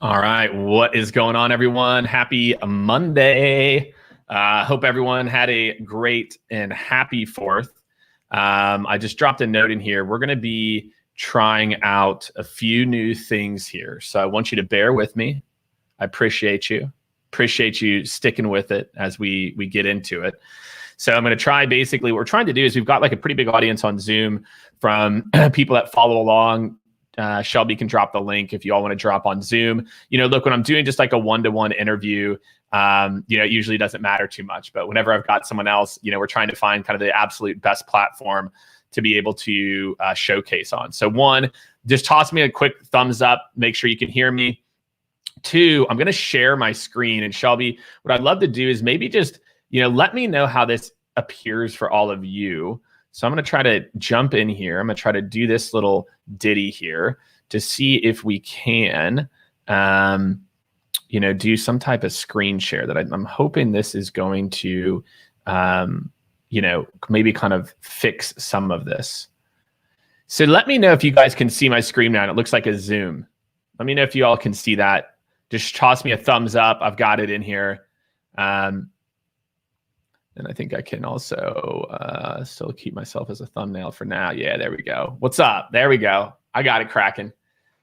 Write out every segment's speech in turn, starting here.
All right, what is going on, everyone? Happy Monday. Hope everyone had a great and happy 4th. I just dropped a note in here. We're going to be trying out a few new things here. So I want you to bear with me. I appreciate you. Appreciate you sticking with it as we get into it. So I'm going to try, basically what we're trying to do is we've got like a pretty big audience on Zoom from people that follow along. Shelby can drop the link if you all want to drop on Zoom. Look, when I'm doing just like a one-to-one interview, it usually doesn't matter too much. But whenever I've got someone else, we're trying to find kind of the absolute best platform to be able to showcase on. So 1, just toss me a quick thumbs up. Make sure you can hear me. 2, I'm going to share my screen. And Shelby, what I'd love to do is maybe just, let me know how this appears for all of you. So I'm going to try to jump in here. I'm going to try to do this little ditty here to see if we can, do some type of screen share that I'm hoping this is going to, maybe kind of fix some of this. So let me know if you guys can see my screen now. And it looks like a Zoom. Let me know if you all can see that. Just toss me a thumbs up. I've got it in here. And I think I can also still keep myself as a thumbnail for now. Yeah, there we go. What's up? There we go. I got it cracking,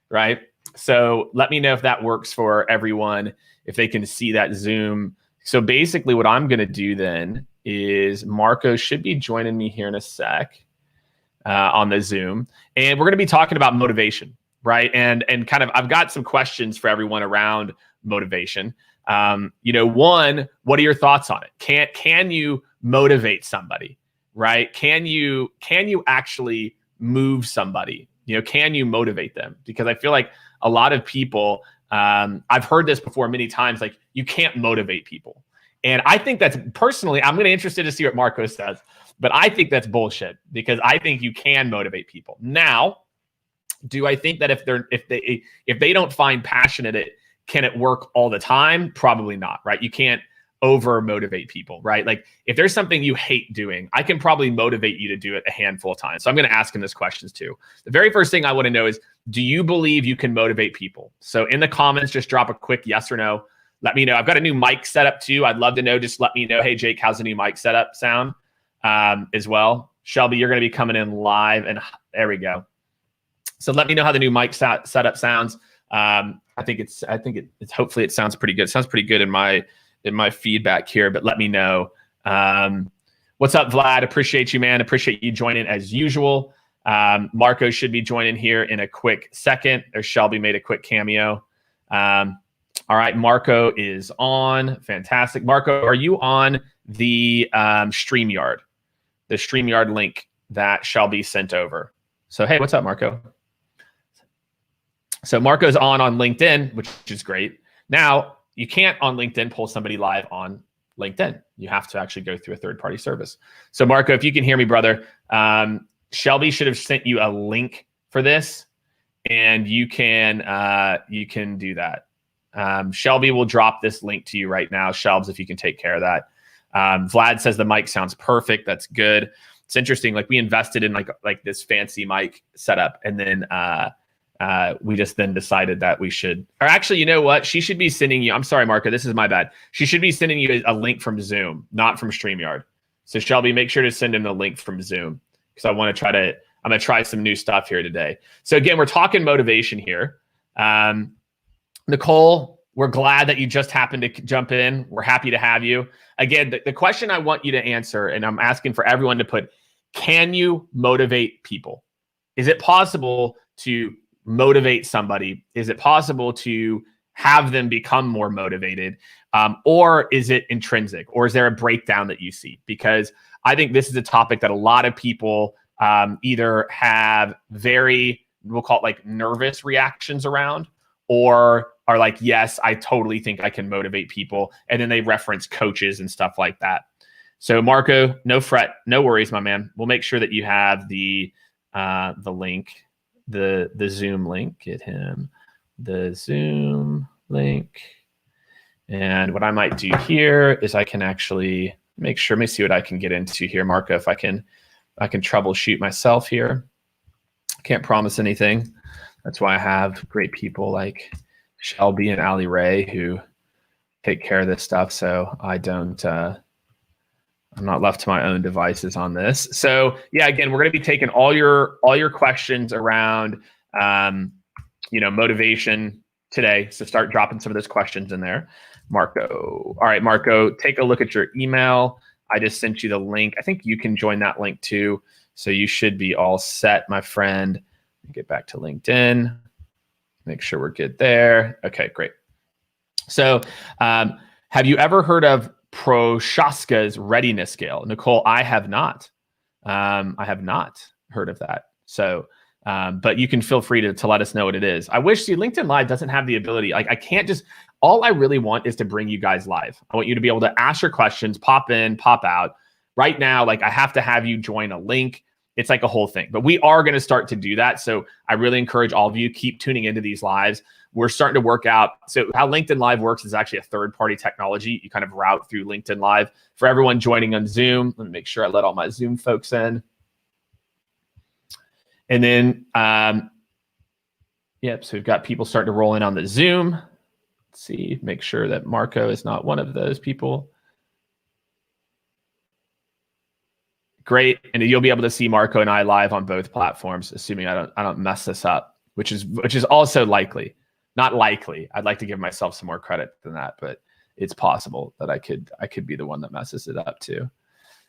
right? So let me know if that works for everyone, if they can see that Zoom. So basically what I'm going to do then is Marco should be joining me here in a sec on the Zoom. And we're going to be talking about motivation, right? And kind of I've got some questions for everyone around motivation. 1, what are your thoughts on it? Can you motivate somebody, right? Can you actually move somebody? Can you motivate them? Because I feel like a lot of people, I've heard this before many times, like you can't motivate people. And I think that's personally, I'm going to be interested to see what Marco says, but I think that's bullshit because I think you can motivate people. Now, do I think that if they don't find passion in it, can it work all the time? Probably not, right? You can't over motivate people, right? Like if there's something you hate doing, I can probably motivate you to do it a handful of times. So I'm going to ask him this questions too. The very first thing I want to know is, do you believe you can motivate people? So in the comments, just drop a quick yes or no. Let me know. I've got a new mic setup too. I'd love to know. Just let me know. Hey, Jake, how's the new mic setup sound as well? Shelby, you're going to be coming in live and there we go. So let me know how the new mic setup sounds. I think it's hopefully it sounds pretty good. It sounds pretty good in my feedback here, but let me know. What's up, Vlad? Appreciate you, man. Appreciate you joining as usual. Marco should be joining here in a quick second. Or Shelby made a quick cameo. All right, Marco is on. Fantastic. Marco, are you on the StreamYard? The StreamYard link that Shelby sent over. So, hey, what's up, Marco? So Marco's on LinkedIn, which is great. Now, you can't on LinkedIn pull somebody live on LinkedIn. You have to actually go through a third-party service. So Marco, if you can hear me, brother, Shelby should have sent you a link for this, and you can do that. Shelby will drop this link to you right now. Shelbs, if you can take care of that. Vlad says the mic sounds perfect. That's good. It's interesting. Like we invested in like this fancy mic setup, and then we just then decided that we should, or actually, you know what? She should be sending you, I'm sorry, Marco, this is my bad. She should be sending you a link from Zoom, not from StreamYard. So Shelby, make sure to send him the link from Zoom because I'm going to try some new stuff here today. So again, we're talking motivation here. Nicole, we're glad that you just happened to jump in. We're happy to have you. Again, the question I want you to answer, and I'm asking for everyone to put, can you motivate people? Is it possible to motivate somebody? Is it possible to have them become more motivated? Or is it intrinsic? Or is there a breakdown that you see? Because I think this is a topic that a lot of people either have very, we'll call it like nervous reactions around, or are like, yes, I totally think I can motivate people. And then they reference coaches and stuff like that. So Marco, no fret, no worries, my man. We'll make sure that you have the link, the Zoom link. Get him the Zoom link. And what I might do here is I can actually make sure, let me see what I can get into here, Marco, if I can troubleshoot myself here. Can't promise anything. That's why I have great people like Shelby and Ali Ray who take care of this stuff, so I don't. I'm not left to my own devices on this. So yeah, again, we're going to be taking all your questions around, motivation today. So start dropping some of those questions in there, Marco. All right, Marco, take a look at your email. I just sent you the link. I think you can join that link too. So you should be all set, my friend. Get back to LinkedIn. Make sure we're good there. Okay, great. So have you ever heard of Prochaska's readiness scale? Nicole, I have not. I have not heard of that. So, but you can feel free to let us know what it is. I wish, LinkedIn Live doesn't have the ability. Like, I can't just, all I really want is to bring you guys live. I want you to be able to ask your questions, pop in, pop out. Right now, like, I have to have you join a link. It's like a whole thing, but we are going to start to do that. So I really encourage all of you, keep tuning into these lives. We're starting to work out. So how LinkedIn Live works is actually a third-party technology. You kind of route through LinkedIn Live. For everyone joining on Zoom, let me make sure I let all my Zoom folks in. And then, so we've got people starting to roll in on the Zoom. Let's see, make sure that Marco is not one of those people. Great, and you'll be able to see Marco and I live on both platforms, assuming I don't mess this up, which is also likely. Not likely. I'd like to give myself some more credit than that, but it's possible that I could be the one that messes it up too.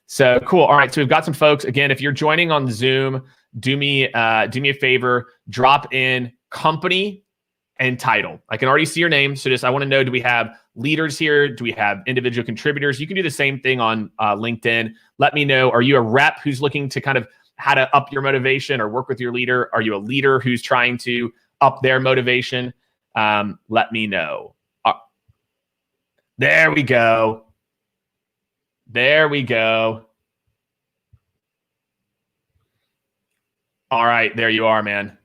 So cool. All right, so we've got some folks. Again, if you're joining on Zoom, do me a favor, drop in company and title. I can already see your name, so I want to know, do we have leaders here? Do we have individual contributors? You can do the same thing on LinkedIn. Let me know, are you a rep who's looking to kind of how to up your motivation or work with your leader? Are you a leader who's trying to up their motivation? Let me know. There we go. There we go. All right, there you are, man.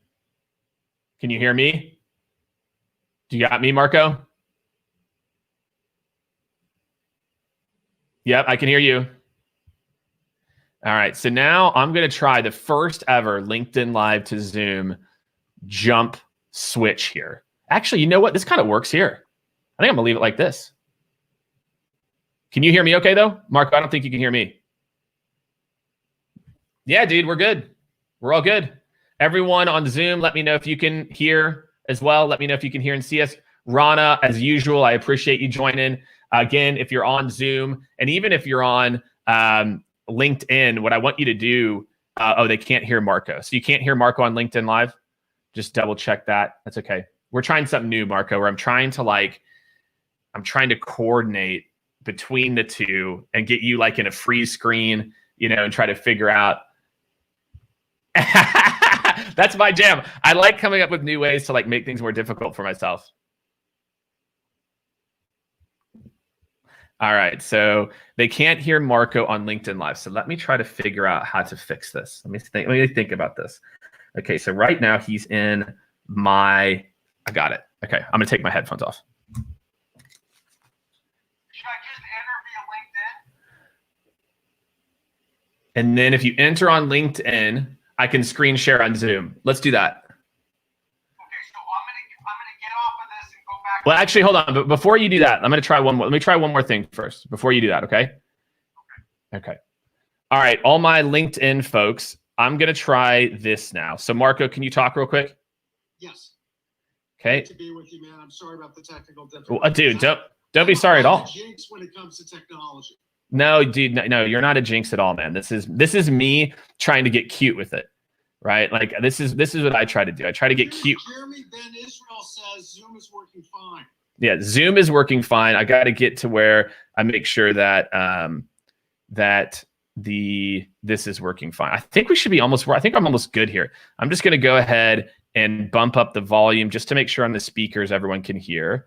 Can you hear me? Do you got me, Marco? Yep, I can hear you. All right, so now I'm going to try the first ever LinkedIn Live to Zoom jump switch here. Actually, you know what? This kind of works here. I think I'm going to leave it like this. Can you hear me okay, though? Marco, I don't think you can hear me. Yeah, dude, we're good. We're all good. Everyone on Zoom, let me know if you can hear as well. Let me know if you can hear and see us. Rana, as usual, I appreciate you joining. Again, if you're on Zoom, and even if you're on LinkedIn, what I want you to do, they can't hear Marco. So you can't hear Marco on LinkedIn Live. Just double check that. That's okay. We're trying something new, Marco, where I'm trying to coordinate between the two and get you like in a freeze screen, and try to figure out. That's my jam. I like coming up with new ways to like make things more difficult for myself. All right, so they can't hear Marco on LinkedIn Live. So let me try to figure out how to fix this. Let me think about this. Okay, so right now he's in I got it. Okay, I'm gonna take my headphones off. Should I just enter via LinkedIn? And then if you enter on LinkedIn, I can screen share on Zoom. Let's do that. Okay, so I'm gonna get off of this and go back. Well, actually, hold on. But before you do that, I'm gonna try one more. Let me try one more thing first before you do that. Okay. Okay. All right, all my LinkedIn folks, I'm gonna try this now. So Marco, can you talk real quick? Yes. Okay. Good to be with you, man. I'm sorry about the technical difficulties. Dude, don't be sorry at all. Jinx when it comes to technology. No, dude, no, you're not a jinx at all, man. This is me trying to get cute with it, right? Like this is what I try to do. I try to get cute. Jeremy Ben Israel says Zoom is working fine. Yeah, Zoom is working fine. I got to get to where I make sure that this is working fine. I think we should be almost. I think I'm almost good here. I'm just gonna go ahead and bump up the volume just to make sure on the speakers everyone can hear.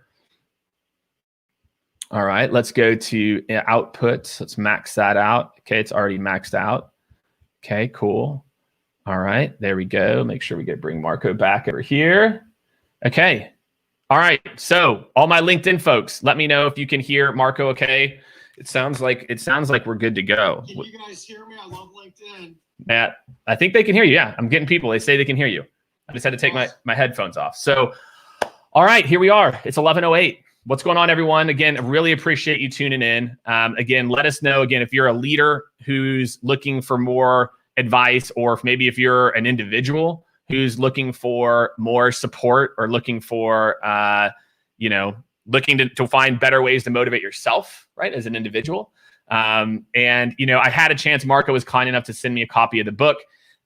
All right, let's go to output. Let's max that out. Okay, it's already maxed out. Okay, cool. All right, there we go. Make sure we bring Marco back over here. Okay. All right, so all my LinkedIn folks, let me know if you can hear Marco okay. It sounds like we're good to go. Can you guys hear me? I love LinkedIn. Matt, I think they can hear you. Yeah, I'm getting people. They say they can hear you. I just had to take my headphones off. So All right, here we are. It's 11:08. What's going on, everyone? Again, I really appreciate you tuning in. Again, let us know, again, if you're a leader who's looking for more advice, or if maybe if you're an individual who's looking for more support, or looking for, looking to find better ways to motivate yourself, right, as an individual. And, I had a chance, Marco was kind enough to send me a copy of the book.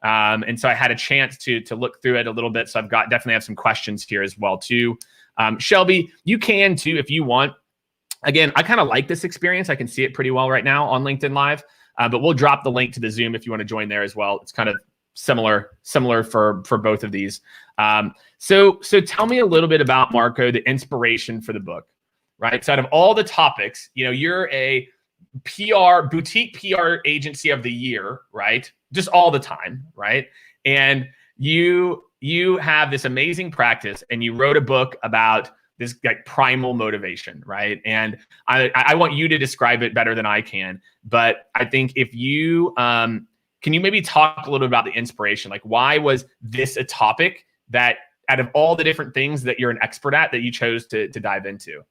And so I had a chance to look through it a little bit. So I've definitely have some questions here as well too. Shelby, you can too, if you want. Again, I kind of like this experience. I can see it pretty well right now on LinkedIn Live, but we'll drop the link to the Zoom if you want to join there as well. It's kind of similar for both of these. So tell me a little bit about, Marco, the inspiration for the book, right? So out of all the topics, you're a boutique PR agency of the year, right? Just all the time, right? And you have this amazing practice, and you wrote a book about this like primal motivation, right? And I want you to describe it better than I can, but I think if you can you maybe talk a little bit about the inspiration? Like, why was this a topic that, out of all the different things that you're an expert at, that you chose to dive into?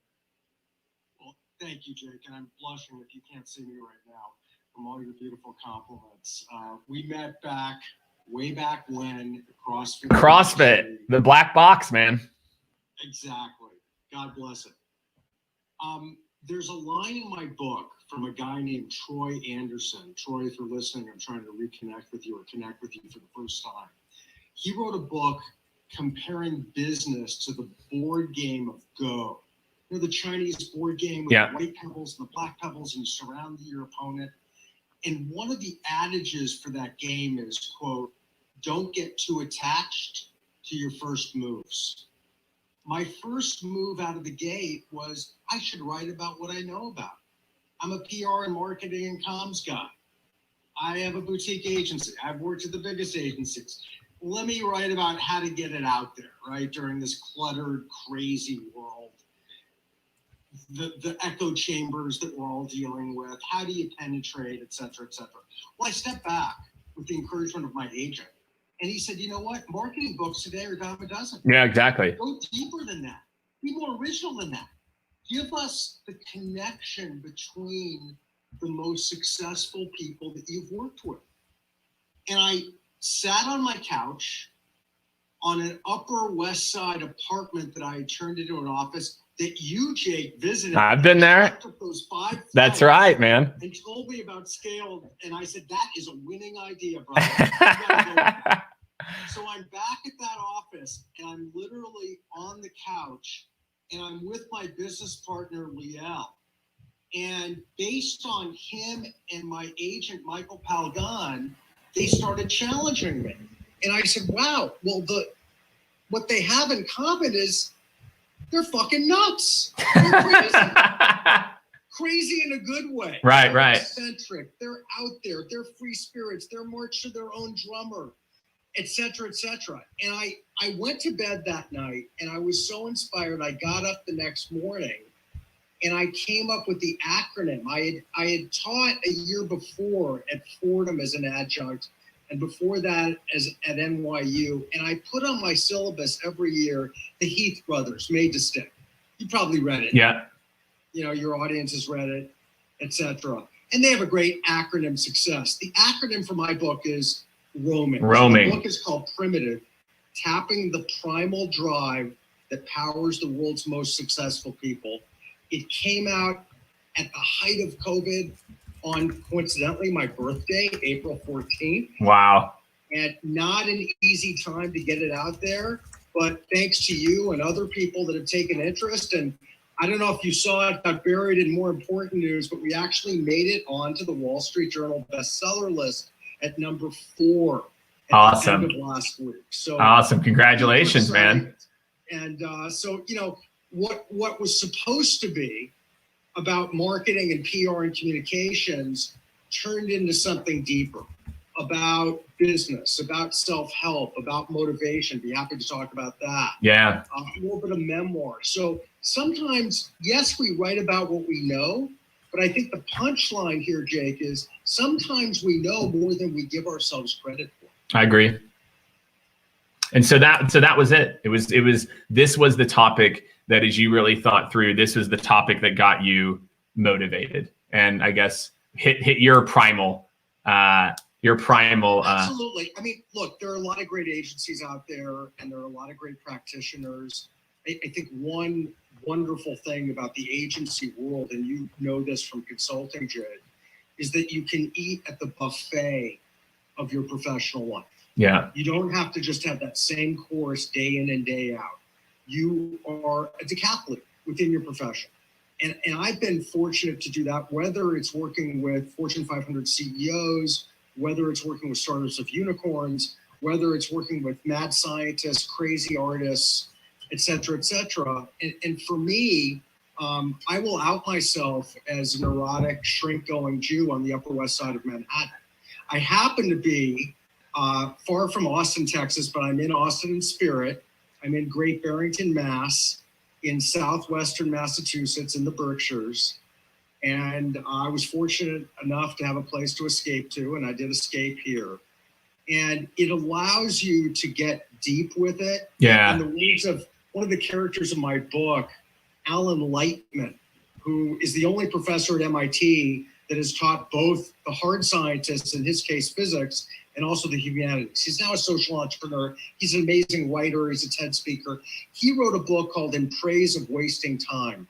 Well, thank you, Jake. And I'm blushing if you can't see me right now from all your beautiful compliments. We met way back when, CrossFit, the black box, man. Exactly. God bless it. There's a line in my book from a guy named Troy Anderson. Troy, if you're listening, I'm trying to reconnect with you or connect with you for the first time. He wrote a book comparing business to the board game of Go. The Chinese board game with the white pebbles and the black pebbles, and you surround your opponent. And one of the adages for that game is, quote, "Don't get too attached to your first moves." My first move out of the gate was, I should write about what I know about. I'm a PR and marketing and comms guy. I have a boutique agency. I've worked at the biggest agencies. Let me write about how to get it out there, right? During this cluttered, crazy world. The echo chambers that we're all dealing with. How do you penetrate, et cetera, et cetera? Well, I stepped back with the encouragement of my agent. And he said, you know what? Marketing books today are a dime a dozen. Yeah, exactly. Go deeper than that. Be more original than that. Give us the connection between the most successful people that you've worked with. And I sat on my couch on an Upper West Side apartment that I had turned into an office that you, Jake, visited. I've been there. Those 5 That's right, man. And told me about scale. And I said, that is a winning idea, brother. So I'm back at that office, and I'm literally on the couch, and I'm with my business partner, Liel. And based on him and my agent, Michael Palgan, they started challenging me. And I said, wow, well, what they have in common is they're fucking nuts. They're crazy. Crazy in a good way. Right, they're right. Eccentric. They're out there. They're free spirits. They're march to their own drummer, et cetera, et cetera. And I went to bed that night, and I was so inspired. I got up the next morning, and I came up with the acronym. I had taught a year before at Fordham as an adjunct, and before that at NYU. And I put on my syllabus every year the Heath Brothers, Made to Stick. You probably read it. Yeah. Your audience has read it, et cetera. And they have a great acronym success. The acronym for my book is Roaming. So the book is called Primitive, Tapping the Primal Drive That Powers the World's Most Successful People. It came out at the height of COVID on, coincidentally, my birthday, April 14th. Wow. And not an easy time to get it out there, but thanks to you and other people that have taken interest. And I don't know if you saw it, got buried in more important news, but we actually made it onto the Wall Street Journal bestseller list at number 4 at the end of last week. So awesome. Congratulations, man. And what was supposed to be about marketing and PR and communications turned into something deeper, about business, about self-help, about motivation. Be happy to talk about that. Yeah. A little bit of memoir. So sometimes, yes, we write about what we know, but I think the punchline here, Jake, is sometimes we know more than we give ourselves credit for. I agree. And so that was it. This was the topic that, as you really thought through, this was the topic that got you motivated, and I guess hit your primal. Absolutely. I mean, look, there are a lot of great agencies out there, and there are a lot of great practitioners. I think one wonderful thing about the agency world, and you know this from consulting, Jed, is that you can eat at the buffet of your professional life. Yeah. You don't have to just have that same course day in and day out. You are a decathlete within your profession. And I've been fortunate to do that, whether it's working with Fortune 500 CEOs, whether it's working with startups of unicorns, whether it's working with mad scientists, crazy artists, et cetera, et cetera. And for me, I will out myself as a neurotic, shrink-going Jew on the Upper West Side of Manhattan. I happen to be far from Austin, Texas, but I'm in Austin in spirit. I'm in Great Barrington, Mass, in southwestern Massachusetts in the Berkshires. And I was fortunate enough to have a place to escape to, and I did escape here. And it allows you to get deep with it. Yeah. In the words of one of the characters in my book, Alan Lightman, who is the only professor at MIT that has taught both the hard scientists, in his case physics, and also the humanities. He's now a social entrepreneur. He's an amazing writer. He's a TED speaker. He wrote a book called In Praise of Wasting Time.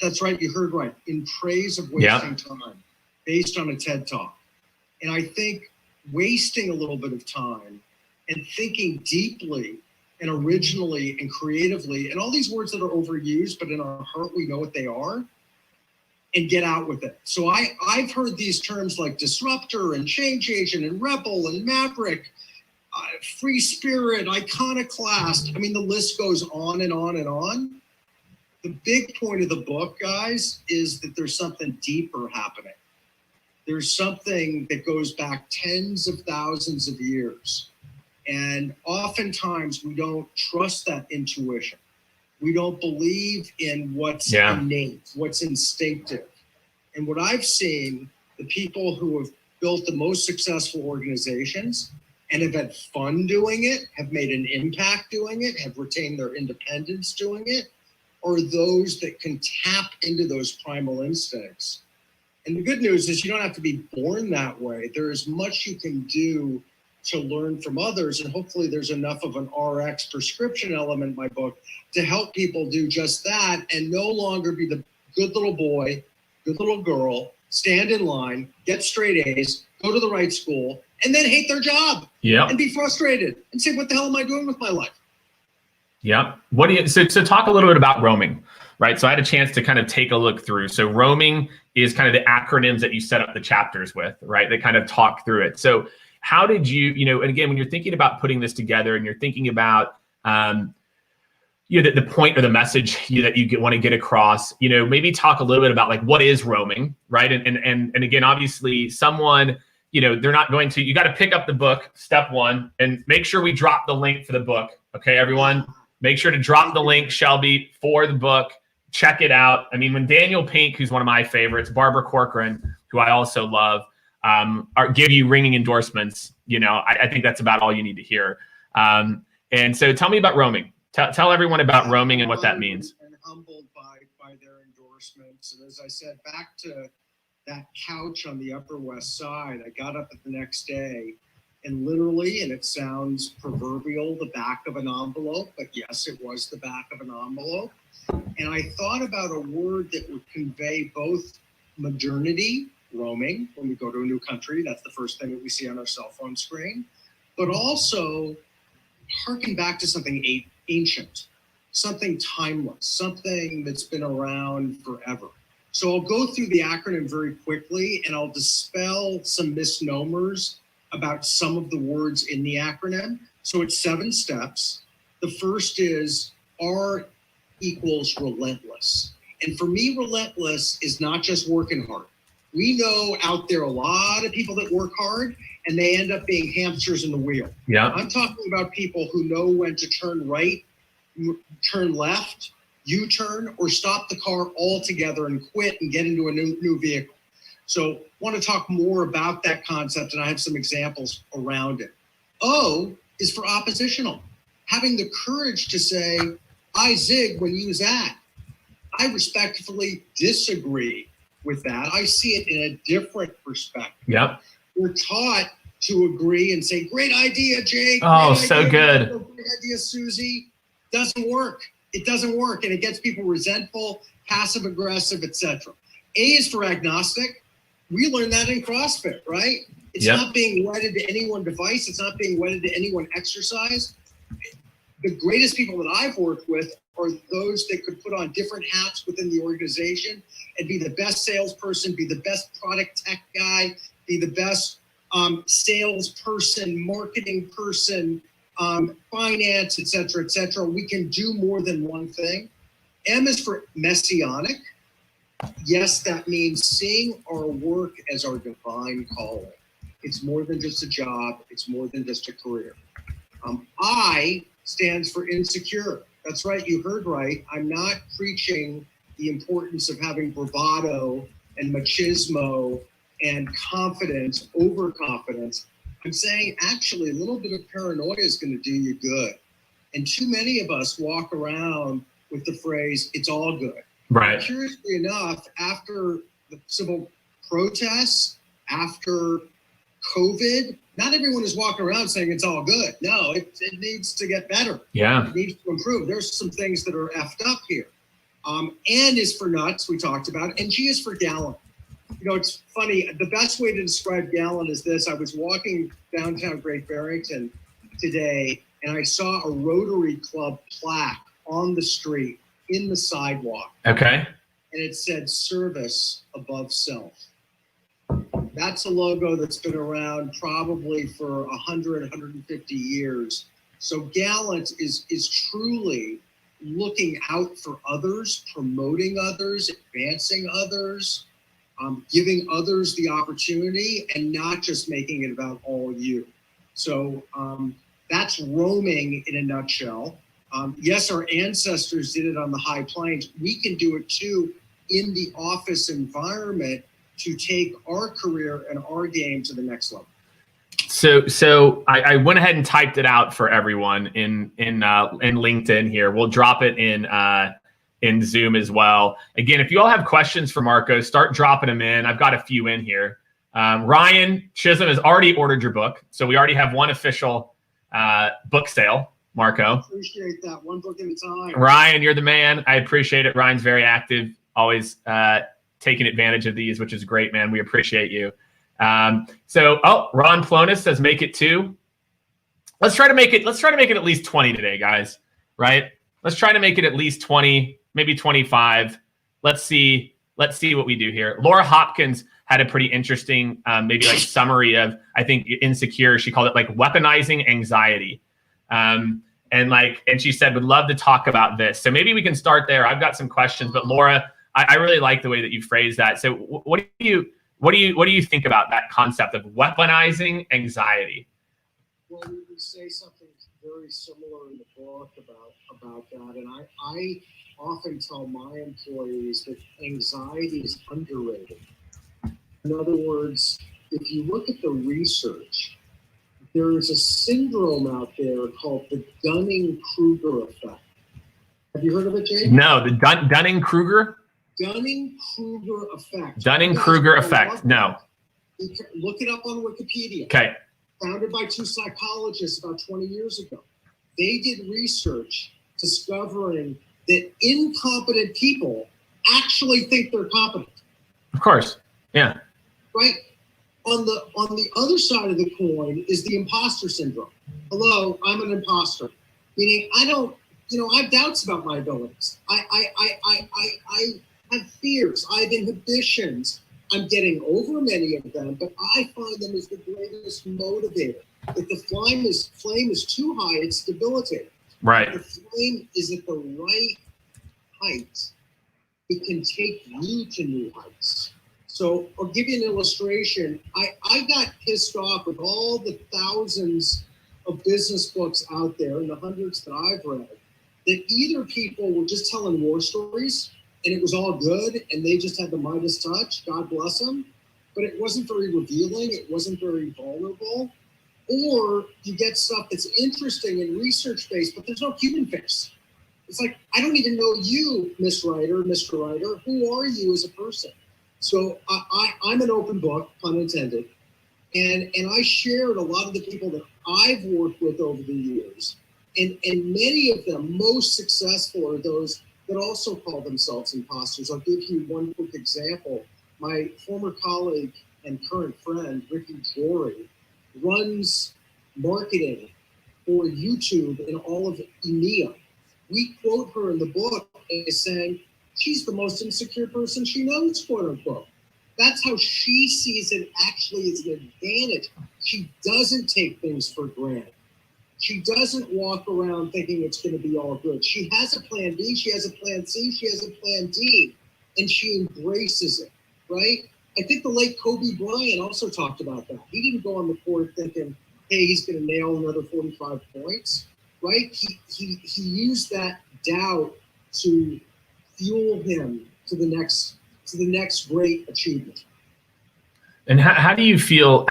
That's right, you heard right. In Praise of Wasting Time, based on a TED Talk. And I think wasting a little bit of time and thinking deeply and originally and creatively, and all these words that are overused, but in our heart we know what they are, and get out with it. So I've heard these terms like disruptor and change agent and rebel and maverick, free spirit, iconoclast. I mean, the list goes on and on and on. The big point of the book, guys, is that there's something deeper happening. There's something that goes back tens of thousands of years. And oftentimes we don't trust that intuition. We don't believe in what's innate, what's instinctive. And what I've seen, the people who have built the most successful organizations and have had fun doing it, have made an impact doing it, have retained their independence doing it, are those that can tap into those primal instincts. And the good news is you don't have to be born that way. There is much you can do to learn from others. And hopefully there's enough of an RX prescription element in my book to help people do just that and no longer be the good little boy, good little girl, stand in line, get straight A's, go to the right school, and then hate their job and be frustrated and say, what the hell am I doing with my life? Yeah. So talk a little bit about roaming, right? So I had a chance to kind of take a look through. So roaming is kind of the acronyms that you set up the chapters with, right? That kind of talk through it. So how did you, and again, when you're thinking about putting this together and you're thinking about, the point or the message that you want to get across, maybe talk a little bit about like, what is roaming, right? And again, obviously someone, they're not going to, you got to pick up the book, step one, and make sure we drop the link for the book. Okay, everyone, make sure to drop the link, Shelby, for the book. Check it out. I mean, when Daniel Pink, who's one of my favorites, Barbara Corcoran, who I also love, give you ringing endorsements, I think that's about all you need to hear. And so tell me about roaming. Tell everyone about roaming and what that means. And humbled by their endorsements. And as I said, back to that couch on the Upper West Side, I got up the next day and literally, and it sounds proverbial, the back of an envelope, but yes, it was the back of an envelope. And I thought about a word that would convey both modernity, roaming, when we go to a new country, that's the first thing that we see on our cell phone screen, but also harken back to something ancient, something timeless, something that's been around forever. So I'll go through the acronym very quickly and I'll dispel some misnomers about some of the words in the acronym. So it's 7 steps. The first is R equals relentless. And for me, relentless is not just working hard. We know out there a lot of people that work hard and they end up being hamsters in the wheel. Yeah. I'm talking about people who know when to turn right, turn left, U-turn, or stop the car altogether and quit and get into a new vehicle. So want to talk more about that concept, and I have some examples around it. O is for oppositional. Having the courage to say, I zig when you zag. I respectfully disagree with that. I see it in a different perspective. Yep. We're taught to agree and say, great idea, Jake. Oh, great so idea, good. Great idea, Susie. Doesn't work. It doesn't work. And it gets people resentful, passive aggressive, etc. A is for agnostic. We learned that in CrossFit, right? It's Yep. not being wedded to any one device. It's not being wedded to any one exercise. The greatest people that I've worked with are those that could put on different hats within the organization and be the best salesperson, be the best product tech guy, be the best salesperson, marketing person, finance, et cetera, et cetera. We can do more than one thing. M is for messianic. Yes, that means seeing our work as our divine calling. It's more than just a job. It's more than just a career. I stands for insecure. That's right. You heard right. I'm not preaching the importance of having bravado and machismo and confidence, overconfidence. I'm saying actually a little bit of paranoia is going to do you good. And too many of us walk around with the phrase, it's all good. Right. Curiously enough, after the civil protests, after COVID, not everyone is walking around saying it's all good. No, it needs to get better. Yeah. It needs to improve. There's some things that are effed up here. N is for nuts, we talked about, and G is for gallon. You know, it's funny. The best way to describe gallon is this. I was walking downtown Great Barrington today, and I saw a Rotary Club plaque on the street in the sidewalk. Okay. And it said service above self. That's a logo that's been around probably for 100, 150 years. So Gallant is truly looking out for others, promoting others, advancing others, giving others the opportunity, and not just making it about all you. So that's roaming in a nutshell. Yes, our ancestors did it on the high plains. We can do it too in the office environment to take our career and our game to the next level. So I went ahead and typed it out for everyone in LinkedIn here. We'll drop it in Zoom as well. Again, if you all have questions for Marco, start dropping them in. I've got a few in here. Ryan Chisholm has already ordered your book, so we already have one official book sale. Marco, appreciate that. One book at a time. Ryan, you're the man. I appreciate it. Ryan's very active, always taking advantage of these, which is great, man. We appreciate you. Ron Plonis says make it 2. Let's try to make it at least 20 today, guys. Right? Let's try to make it at least 20, maybe 25. Let's see what we do here. Laura Hopkins had a pretty interesting maybe like summary of, I think, insecure. She called it like weaponizing anxiety. And she said, would love to talk about this. So maybe we can start there. I've got some questions, but Laura, I really like the way that you phrased that. So what do you think about that concept of weaponizing anxiety? Well, we say something very similar in the book about that. And I often tell my employees that anxiety is underrated. In other words, if you look at the research, there is a syndrome out there called the Dunning-Kruger effect. Have you heard of it, Jay? No, the Dunning-Kruger? Dunning-Kruger effect. Dunning-Kruger effect, no. Look it up on Wikipedia. Okay. Founded by 2 psychologists about 20 years ago. They did research discovering that incompetent people actually think they're competent. Of course, yeah. Right? On the other side of the coin is the imposter syndrome. Hello, I'm an imposter. Meaning I have doubts about my abilities. I have fears. I have inhibitions. I'm getting over many of them, but I find them as the greatest motivator. If the flame is too high, it's debilitating. Right. If the flame is at the right height, it can take you to new heights. So I'll give you an illustration. I got pissed off with all the thousands of business books out there and the hundreds that I've read that either people were just telling war stories and it was all good and they just had the Midas touch, God bless them, but it wasn't very revealing, it wasn't very vulnerable, Or you get stuff that's interesting and research-based, but there's no human face. It's like, I don't even know you, Miss Writer, Mr. Writer. Who are you as a person? So I'm an open book, pun intended. And I shared a lot of the people that I've worked with over the years. And many of them, most successful, are those that also call themselves imposters. I'll give you one quick example. My former colleague and current friend, Ricky Jory, runs marketing for YouTube in all of EMEA. We quote her in the book as saying, she's the most insecure person she knows, quote unquote. That's how she sees it actually as an advantage. She doesn't take things for granted. She doesn't walk around thinking it's going to be all good. She has a plan B, she has a plan C, she has a plan D, and she embraces it, right? I think the late Kobe Bryant also talked about that. He didn't go on the court thinking, hey, he's going to nail another 45 points, right? He used that doubt to fuel him to the next great achievement. And how do you feel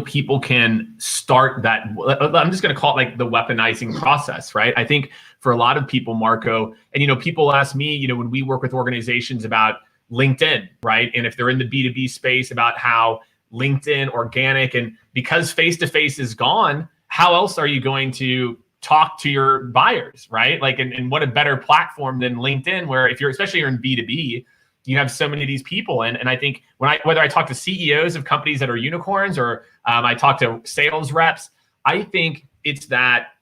people can start that? I'm just going to call it like the weaponizing process, right? I think for a lot of people, Marco, and people ask me, when we work with organizations about LinkedIn, right? And if they're in the B2B space, about how LinkedIn organic, and because face-to-face is gone, how else are you going to talk to your buyers, right? Like, and what a better platform than LinkedIn, where especially you're in B2B, you have so many of these people. And I think whether I talk to CEOs of companies that are unicorns, or I talk to sales reps, I think it's that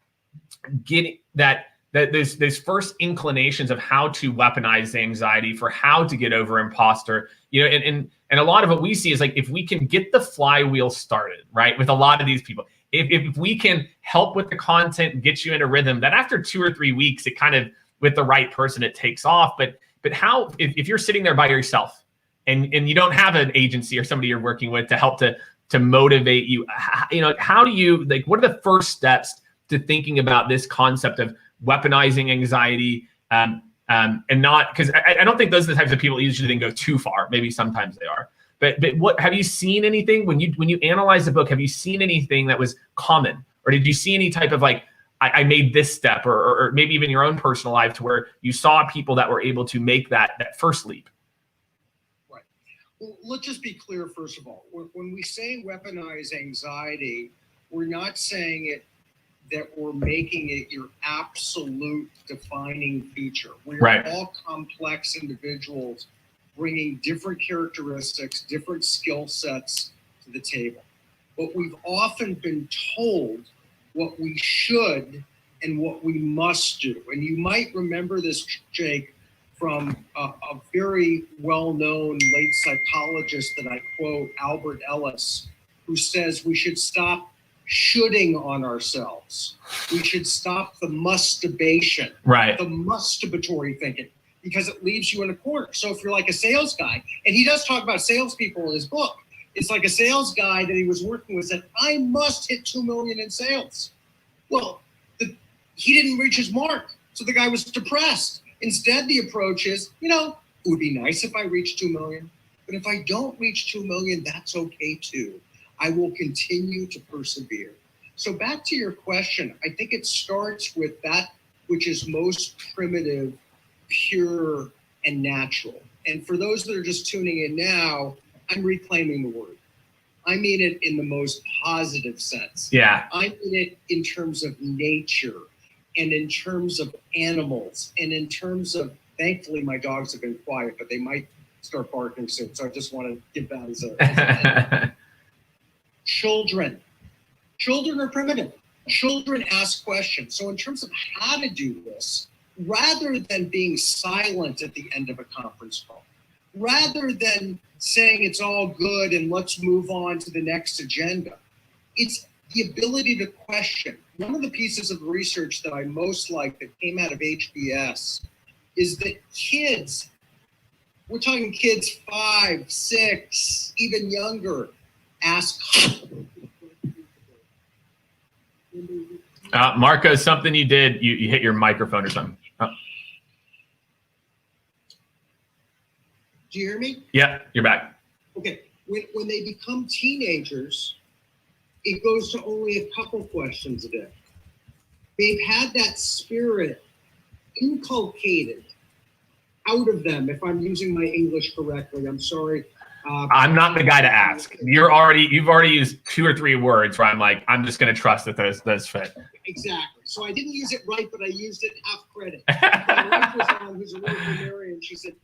getting that those first inclinations of how to weaponize the anxiety, for how to get over imposter, and a lot of what we see is like, if we can get the flywheel started, right, with a lot of these people, if we can help with the content, get you in a rhythm, that after 2 or 3 weeks, it kind of, with the right person, it takes off. But how, if you're sitting there by yourself and you don't have an agency or somebody you're working with to help to motivate you, how do you, like, what are the first steps to thinking about this concept of weaponizing anxiety? And not, because I don't think those are the types of people usually then go too far. Maybe sometimes they are. But what, have you seen anything when you analyze the book? Have you seen anything that was common, or did you see any type of like, I made this step, or maybe even your own personal life, to where you saw people that were able to make that first leap? Right. Well, let's just be clear, first of all. When we say weaponize anxiety, we're not saying it that we're making it your absolute defining feature. We're all complex individuals bringing different characteristics, different skill sets to the table. But we've often been told what we should and what we must do. And you might remember this, Jake, from a very well-known late psychologist that I quote, Albert Ellis, who says we should stop shoulding on ourselves. We should stop the mustibation, the masturbatory thinking, because it leaves you in a corner. So if you're like a sales guy, and he does talk about salespeople in his book, it's like a sales guy that he was working with said, I must hit 2 million in sales. Well, he didn't reach his mark. So the guy was depressed. Instead, the approach is, it would be nice if I reach 2 million, but if I don't reach 2 million, that's okay too. I will continue to persevere. So back to your question, I think it starts with that which is most primitive, pure, and natural. And for those that are just tuning in now, I'm reclaiming the word. I mean it in the most positive sense. Yeah. I mean it in terms of nature, and in terms of animals, and in terms of, thankfully my dogs have been quiet, but they might start barking soon. So I just want to give that as a Children are primitive. Children ask questions. So in terms of how to do this, rather than being silent at the end of a conference call, rather than saying it's all good and let's move on to the next agenda, it's the ability to question. One of the pieces of research that I most like that came out of HBS is that kids, we're talking kids 5, 6, even younger, ask. Marco, something you did, you hit your microphone or something. Oh. Do you hear me? Yeah, you're back. Okay. When they become teenagers, it goes to only a couple questions a day. They've had that spirit inculcated out of them, if I'm using my English correctly. I'm sorry. I'm not the guy to ask. You've already used 2 or 3 words where I'm like, I'm just going to trust that those fit. Exactly. So I didn't use it right, but I used it half credit. My wife was on, who's a real grammarian. She said,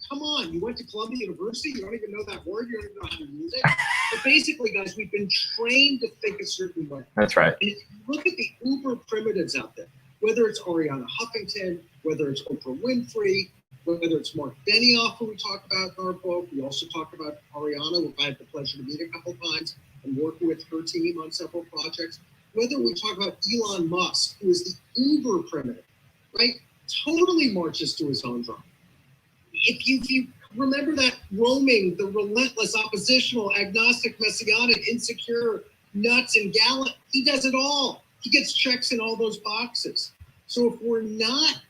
come on, you went to Columbia University, you don't even know that word, you don't even know how to use it. But basically, guys, we've been trained to think a certain way. That's right. And if you look at the uber primitives out there, whether it's Ariana Huffington, whether it's Oprah Winfrey, whether it's Mark Benioff, who we talk about in our book. We also talk about Ariana, who I had the pleasure to meet a couple of times and work with her team on several projects. Whether we talk about Elon Musk, who is the uber primitive, right? Totally marches to his own drum. If you remember that roaming, the relentless, oppositional, agnostic, messianic, insecure, nuts, and gallant, he does it all. He gets checks in all those boxes. So if we're not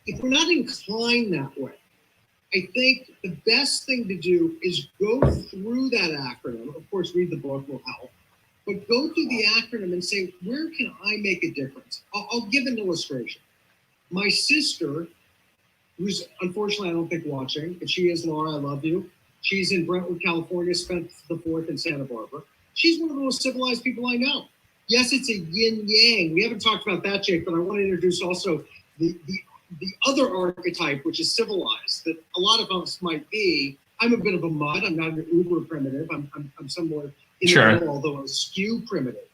inclined that way, I think the best thing to do is go through that acronym. Of course, read the book will help, but go through the acronym and say, where can I make a difference? I'll give an illustration. My sister, who's unfortunately I don't think watching, but she is, Laura, I love you. She's in Brentwood, California, spent the 4th in Santa Barbara. She's one of the most civilized people I know. Yes, it's a yin-yang. We haven't talked about that, Jake, but I want to introduce also the other archetype, which is civilized, that a lot of us might be. I'm a bit of a mud. I'm not an uber primitive. I'm somewhere in the middle, although a skew primitive.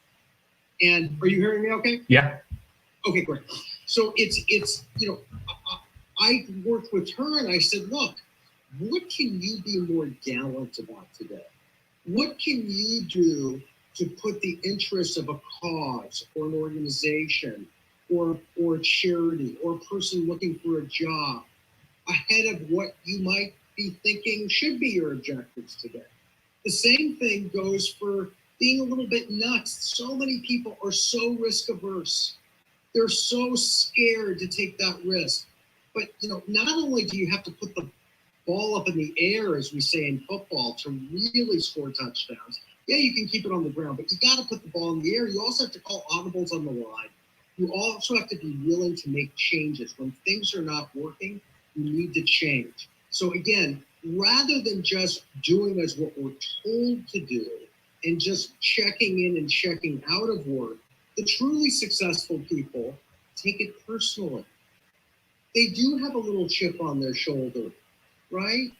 And are you hearing me okay? Yeah. Okay, great. So it's I worked with her and I said, look, what can you be more gallant about today? What can you do to put the interests of a cause or an organization or a charity or a person looking for a job ahead of what you might be thinking should be your objectives today? The same thing goes for being a little bit nuts. So many people are so risk averse. They're so scared to take that risk. But not only do you have to put the ball up in the air, as we say in football, to really score touchdowns. Yeah, you can keep it on the ground, but you got to put the ball in the air. You also have to call audibles on the line. You also have to be willing to make changes. When things are not working, you need to change. So again, rather than just doing as what we're told to do and just checking in and checking out of work, the truly successful people take it personally. They do have a little chip on their shoulder, right?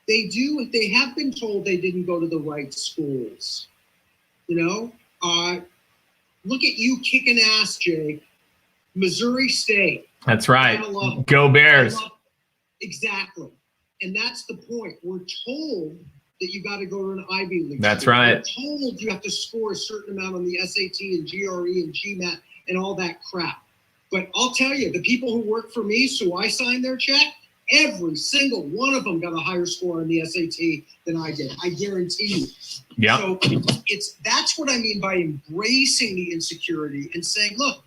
They do. They have been told they didn't go to the right schools. Look at you kicking ass, Jake. Missouri State. That's right. Go Bears. Exactly. And that's the point. We're told that you got to go to an Ivy League. That's right. We're told you have to score a certain amount on the SAT and GRE and GMAT and all that crap. But I'll tell you, the people who work for me, so I signed their check, every single one of them got a higher score on the SAT than I did. I guarantee you. Yeah. So that's what I mean by embracing the insecurity and saying, look,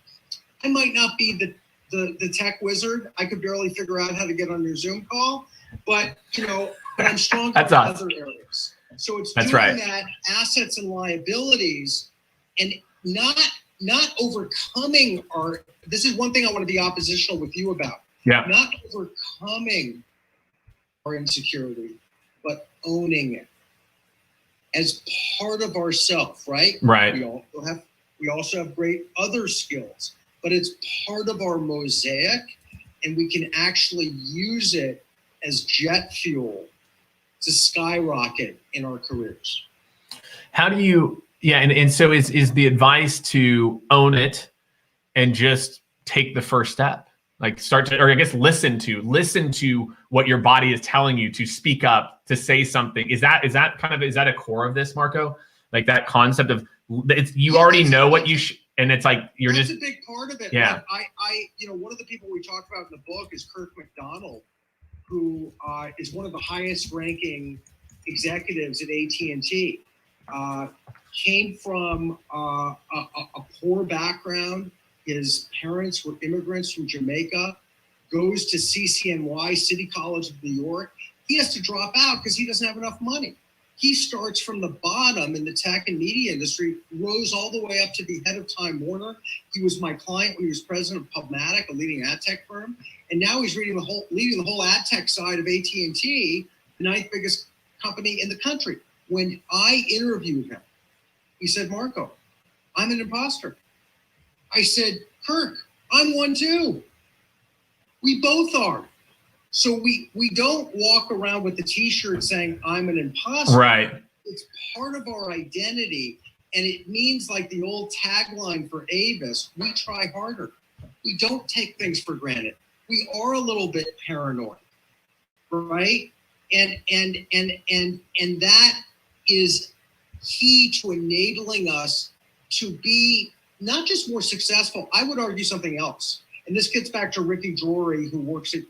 I might not be the tech wizard. I could barely figure out how to get on your Zoom call, but I'm strong in other areas. So it's doing that assets and liabilities and not overcoming this is one thing I want to be oppositional with you about. Yeah. Not overcoming our insecurity, but owning it as part of ourself, right? Right. We also have great other skills, but it's part of our mosaic, and we can actually use it as jet fuel to skyrocket in our careers. How do you, and so is the advice to own it and just take the first step? Like start to, or I guess listen to what your body is telling you to speak up, to say something. Is that a core of this, Marco? Like that concept of you already know what you and it's like you're that's just a big part of it. Yeah. Like one of the people we talk about in the book is Kirk McDonald, who is one of the highest ranking executives at AT&T. Came from a poor background. His parents were immigrants from Jamaica, goes to CCNY, City College of New York. He has to drop out because he doesn't have enough money. He starts from the bottom in the tech and media industry, rose all the way up to be head of Time Warner. He was my client when he was president of Pubmatic, a leading ad tech firm. And now he's leading the whole ad tech side of AT&T, the ninth biggest company in the country. When I interviewed him, he said, Marco, I'm an imposter. I said, Kirk, I'm one too. We both are. So we don't walk around with the t-shirt saying, I'm an imposter. Right. It's part of our identity. And it means, like the old tagline for Avis, we try harder. We don't take things for granted. We are a little bit paranoid, right? And that is key to enabling us to be not just more successful. I would argue something else. And this gets back to Ricky Drury, who works at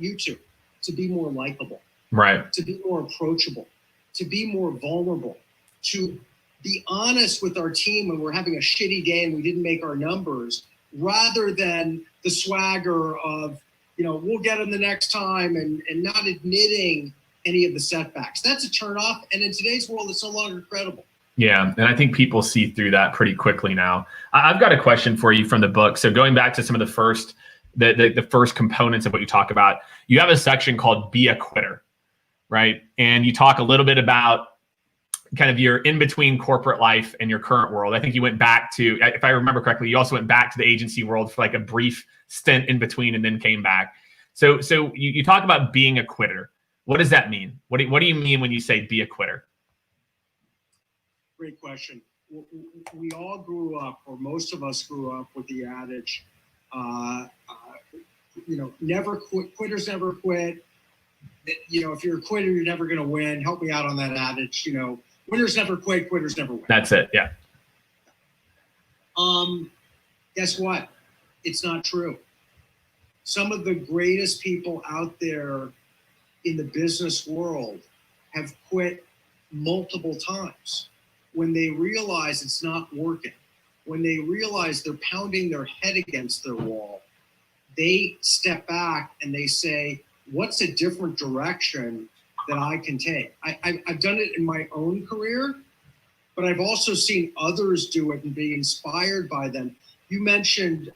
YouTube, to be more likable, right? To be more approachable, to be more vulnerable, to be honest with our team when we're having a shitty day and we didn't make our numbers, rather than the swagger of, we'll get them the next time and not admitting any of the setbacks. That's a turnoff. And in today's world, it's no longer credible. Yeah, and I think people see through that pretty quickly now. I've got a question for you from the book. So going back to some of the first components of what you talk about, you have a section called Be a Quitter, right? And you talk a little bit about kind of your in-between corporate life and your current world. I think you went back to, if I remember correctly, you also went back to the agency world for like a brief stint in between and then came back. So you talk about being a quitter. What does that mean? What do you mean when you say be a quitter? Great question. We all grew up, or most of us grew up, with the adage, never quit. Quitters never quit. If you're a quitter, you're never going to win. Help me out on that adage. Winners never quit. Quitters never win. That's it. Yeah. Guess what? It's not true. Some of the greatest people out there in the business world have quit multiple times. When they realize it's not working, when they realize they're pounding their head against their wall, they step back and they say, what's a different direction that I can take? I've done it in my own career, but I've also seen others do it and be inspired by them. You mentioned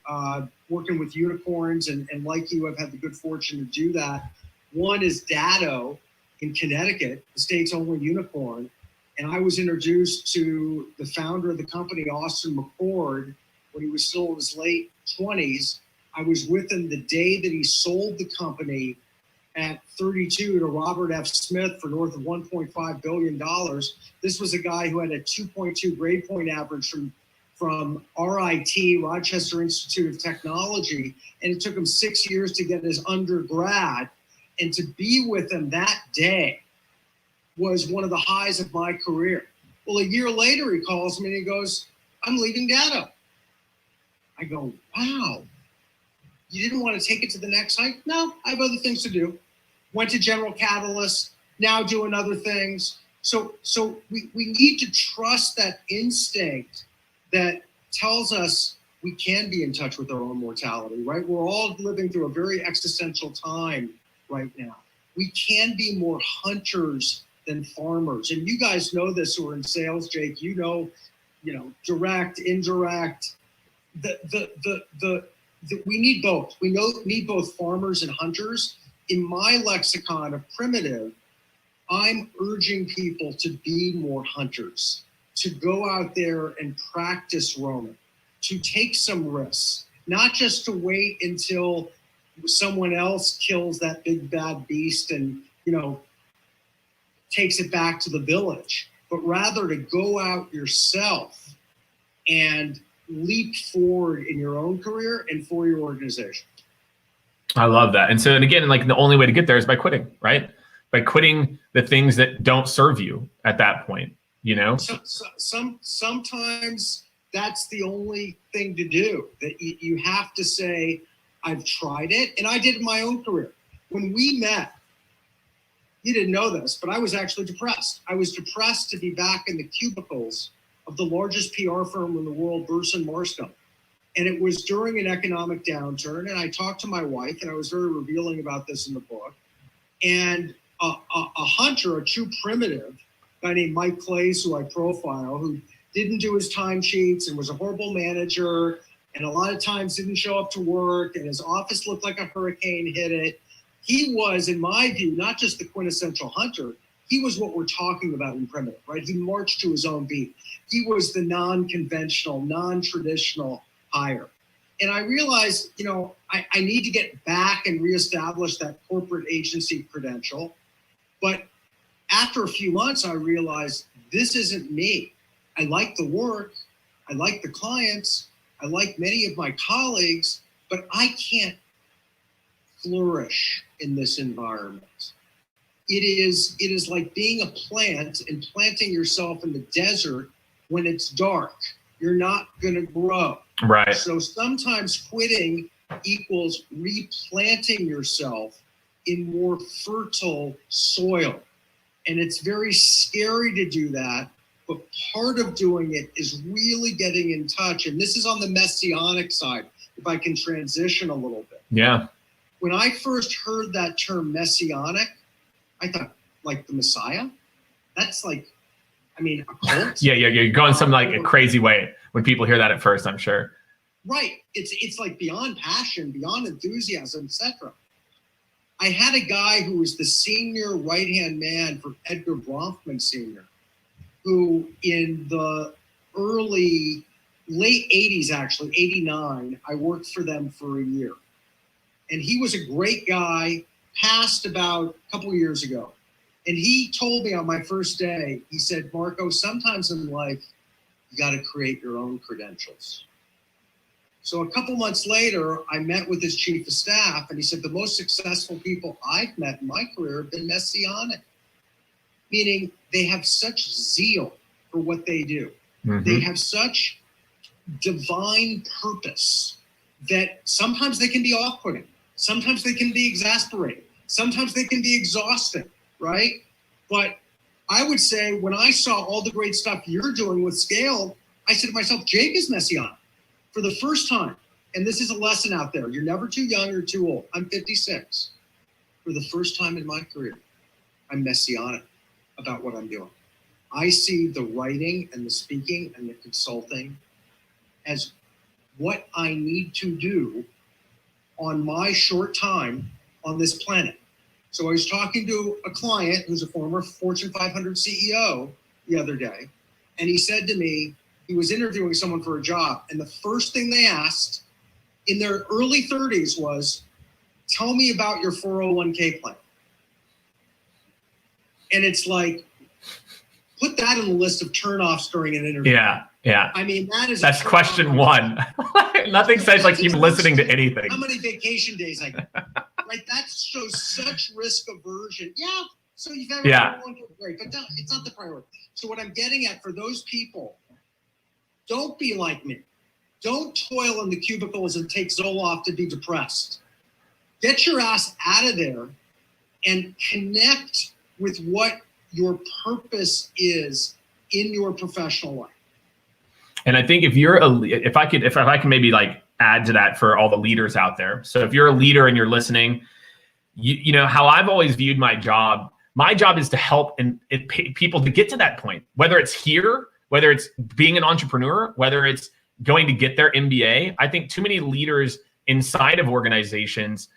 working with unicorns, and like you, I've had the good fortune to do that. One is Datto in Connecticut, the state's only unicorn. And I was introduced to the founder of the company, Austin McCord, when he was still in his late 20s. I was with him the day that he sold the company at 32 to Robert F. Smith for north of $1.5 billion. This was a guy who had a 2.2 grade point average from RIT, Rochester Institute of Technology, and it took him 6 years to get his undergrad. And to be with him that day was one of the highs of my career. Well, a year later, he calls me and he goes, I'm leaving Datto. I go, wow, you didn't want to take it to the next height? No, I have other things to do. Went to General Catalyst, now doing other things. So we need to trust that instinct that tells us we can be in touch with our own mortality, right? We're all living through a very existential time right now. We can be more hunters than farmers. And you guys know this who are in sales, Jake, direct, indirect. We need both. We need both farmers and hunters. In my lexicon of primitive, I'm urging people to be more hunters, to go out there and practice roaming, to take some risks, not just to wait until someone else kills that big bad beast and, takes it back to the village, but rather to go out yourself and leap forward in your own career and for your organization. I love that. And again, like the only way to get there is by quitting, right? By quitting the things that don't serve you at that point, Sometimes that's the only thing to do, that you have to say, I've tried it. And I did in my own career. When we met, you didn't know this, but I was actually depressed. I was depressed to be back in the cubicles of the largest PR firm in the world, Burson Marskam. And it was during an economic downturn. And I talked to my wife, and I was very revealing about this in the book. And a hunter, a true primitive, guy named Mike Clays, who I profile, who didn't do his timesheets and was a horrible manager, and a lot of times didn't show up to work, and his office looked like a hurricane hit it. He was, in my view, not just the quintessential hunter, he was what we're talking about in Primitive, right? He marched to his own beat. He was the non-conventional, non-traditional hire. And I realized, I need to get back and reestablish that corporate agency credential. But after a few months, I realized this isn't me. I like the work. I like the clients. I like many of my colleagues, but I can't flourish in this environment. It is like being a plant and planting yourself in the desert when it's dark. You're not going to grow. Right. So sometimes quitting equals replanting yourself in more fertile soil. And it's very scary to do that. But part of doing it is really getting in touch. And this is on the messianic side, if I can transition a little bit. Yeah. When I first heard that term messianic, I thought, like the Messiah? That's like, a cult? Yeah. You're going some like a crazy way when people hear that at first, I'm sure. Right. It's like beyond passion, beyond enthusiasm, etc. I had a guy who was the senior right-hand man for Edgar Bronfman Sr., who in the late 80s, actually, 89, I worked for them for a year. And he was a great guy, passed about a couple of years ago. And he told me on my first day, he said, Marco, sometimes in life, you got to create your own credentials. So a couple months later, I met with his chief of staff, and he said, the most successful people I've met in my career have been messianic, meaning they have such zeal for what they do. Mm-hmm. They have such divine purpose that sometimes they can be off-putting. Sometimes they can be exasperating. Sometimes they can be exhausting, right? But I would say when I saw all the great stuff you're doing with Scale, I said to myself, Jake is messianic for the first time. And this is a lesson out there. You're never too young or too old. I'm 56. For the first time in my career, I'm messianic about what I'm doing. I see the writing and the speaking and the consulting as what I need to do on my short time on this planet. So I was talking to a client who's a former Fortune 500 CEO the other day, and he said to me, he was interviewing someone for a job, and the first thing they asked in their early 30s was, tell me about your 401k plan. And it's like, put that in the list of turnoffs during an interview. Yeah. That's question one. Nothing says like keep listening to anything. How many vacation days I get? Right? That shows such risk aversion. Yeah. So you've got great, but it's not the priority. So what I'm getting at for those people, don't be like me. Don't toil in the cubicles and take Zoloft to be depressed. Get your ass out of there and connect with what your purpose is in your professional life. And I think if I can maybe like add to that for all the leaders out there. So if you're a leader and you're listening, you know how I've always viewed my job. My job is to help people to get to that point, whether it's here, whether it's being an entrepreneur, whether it's going to get their MBA. I think too many leaders inside of organizations,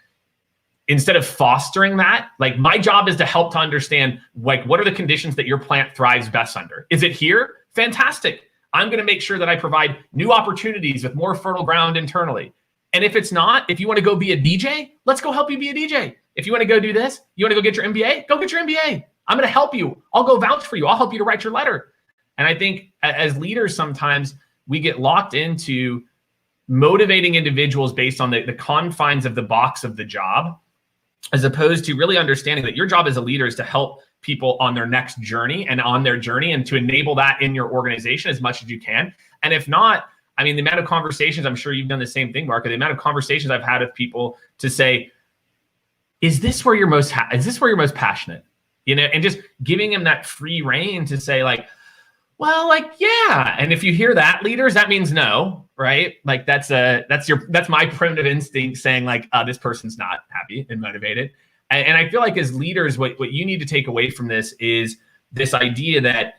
instead of fostering that, like my job is to help to understand, like, what are the conditions that your plant thrives best under? Is it here? Fantastic. I'm going to make sure that I provide new opportunities with more fertile ground internally. And if it's not, if you want to go be a DJ, let's go help you be a DJ. If you want to go do this, you want to go get your MBA, go get your MBA. I'm going to help you. I'll go vouch for you. I'll help you to write your letter. And I think as leaders, sometimes we get locked into motivating individuals based on the confines of the box of the job, as opposed to really understanding that your job as a leader is to help people on their next journey and to enable that in your organization as much as you can. And if not, I mean, the amount of conversations, I'm sure you've done the same thing, Marco, the amount of conversations I've had with people to say, is this where you're most passionate? You know, and just giving them that free rein to say like, well, like, yeah. And if you hear that, leaders, that means no, right? Like that's my primitive instinct saying like, this person's not happy and motivated. And I feel like as leaders, what you need to take away from this is this idea that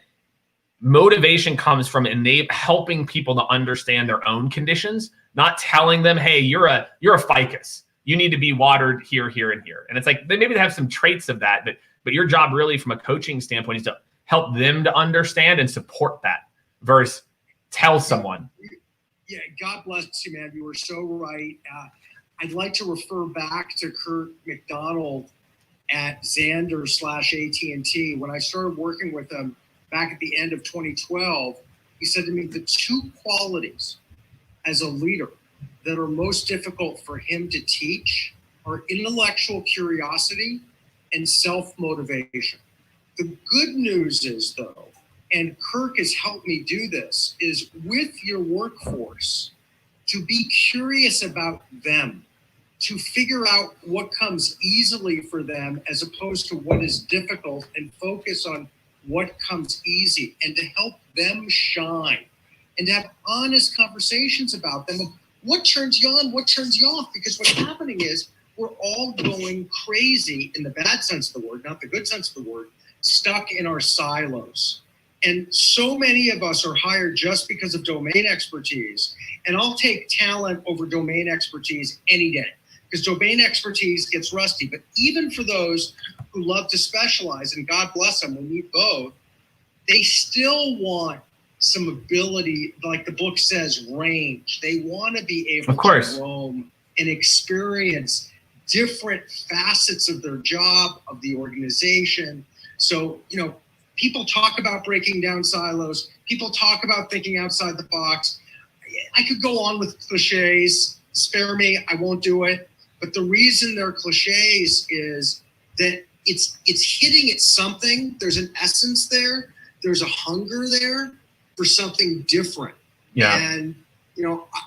motivation comes from helping people to understand their own conditions, not telling them, hey, you're a ficus. You need to be watered here, here, and here. And it's like, maybe they have some traits of that, but your job really from a coaching standpoint is to help them to understand and support that versus tell someone. Yeah, God bless you, man. You were so right. I'd like to refer back to Kurt McDonald at Xander/AT&T. When I started working with him back at the end of 2012, he said to me, the two qualities as a leader that are most difficult for him to teach are intellectual curiosity and self-motivation. The good news is, though, and Kirk has helped me do this, is with your workforce, to be curious about them, to figure out what comes easily for them as opposed to what is difficult, and focus on what comes easy, and to help them shine, and to have honest conversations about them. What turns you on, what turns you off? Because what's happening is we're all going crazy in the bad sense of the word, not the good sense of the word, stuck in our silos. And so many of us are hired just because of domain expertise. And I'll take talent over domain expertise any day, because domain expertise gets rusty. But even for those who love to specialize, and God bless them, we need both, they still want some ability, like the book says, range. They want to be able to roam and experience different facets of their job, of the organization. So, people talk about breaking down silos. People talk about thinking outside the box. I could go on with cliches. Spare me, I won't do it. But the reason they're cliches is that it's hitting at something. There's an essence there. There's a hunger there for something different. Yeah. And,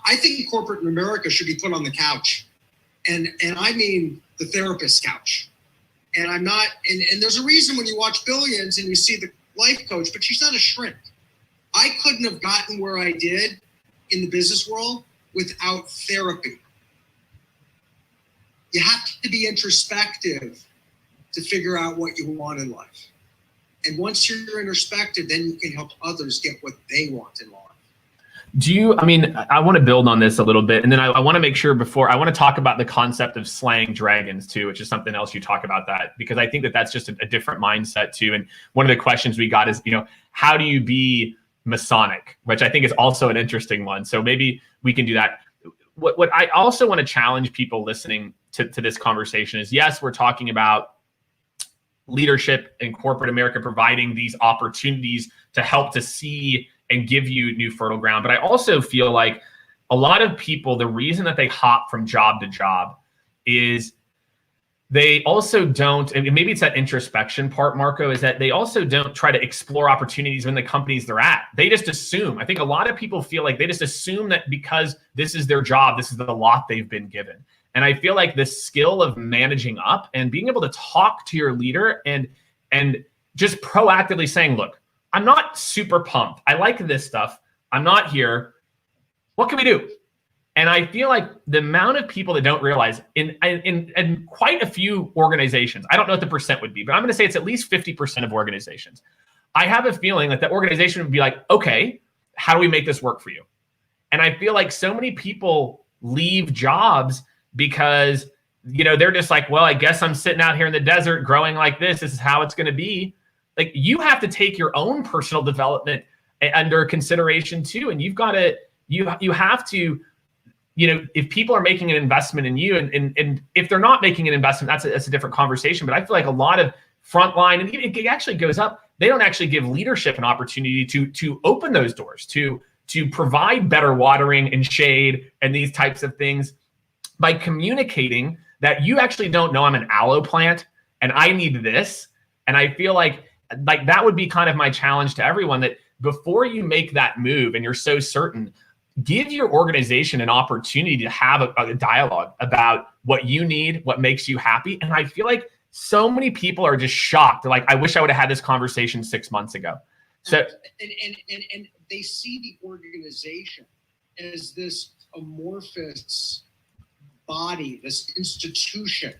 I think corporate America should be put on the couch. And I mean the therapist couch. And I'm not, and there's a reason when you watch Billions and you see the life coach, but she's not a shrink. I couldn't have gotten where I did in the business world without therapy. You have to be introspective to figure out what you want in life. And once you're introspective, then you can help others get what they want in life. I want to build on this a little bit. And then I want to make sure I want to talk about the concept of slaying dragons too, which is something else you talk about that, because I think that's just a different mindset too. And one of the questions we got is, how do you be Masonic, which I think is also an interesting one. So maybe we can do that. What I also want to challenge people listening to this conversation is, yes, we're talking about leadership in corporate America, providing these opportunities to help to see and give you new fertile ground. But I also feel like a lot of people, the reason that they hop from job to job is they also don't, and maybe it's that introspection part, Marco, is that they also don't try to explore opportunities in the companies they're at. They just assume. I think a lot of people feel like they just assume that because this is their job, this is the lot they've been given. And I feel like the skill of managing up and being able to talk to your leader and just proactively saying, look, I'm not super pumped. I like this stuff. I'm not here. What can we do? And I feel like the amount of people that don't realize in quite a few organizations, I don't know what the percent would be, but I'm going to say it's at least 50% of organizations. I have a feeling that the organization would be like, okay, how do we make this work for you? And I feel like so many people leave jobs because, they're just like, well, I guess I'm sitting out here in the desert growing like this. This is how it's going to be. Like, you have to take your own personal development under consideration too. And you've got to, you have to, if people are making an investment in you and if they're not making an investment, that's a different conversation. But I feel like a lot of frontline, and it actually goes up, they don't actually give leadership an opportunity to open those doors, to provide better watering and shade and these types of things by communicating that you actually don't know I'm an aloe plant and I need this. And I feel like that would be kind of my challenge to everyone, that before you make that move and you're so certain, give your organization an opportunity to have a dialogue about what you need, what makes you happy. And I feel like so many people are just shocked. They're like, I wish I would have had this conversation 6 months ago. So and they see the organization as this amorphous body, this institution.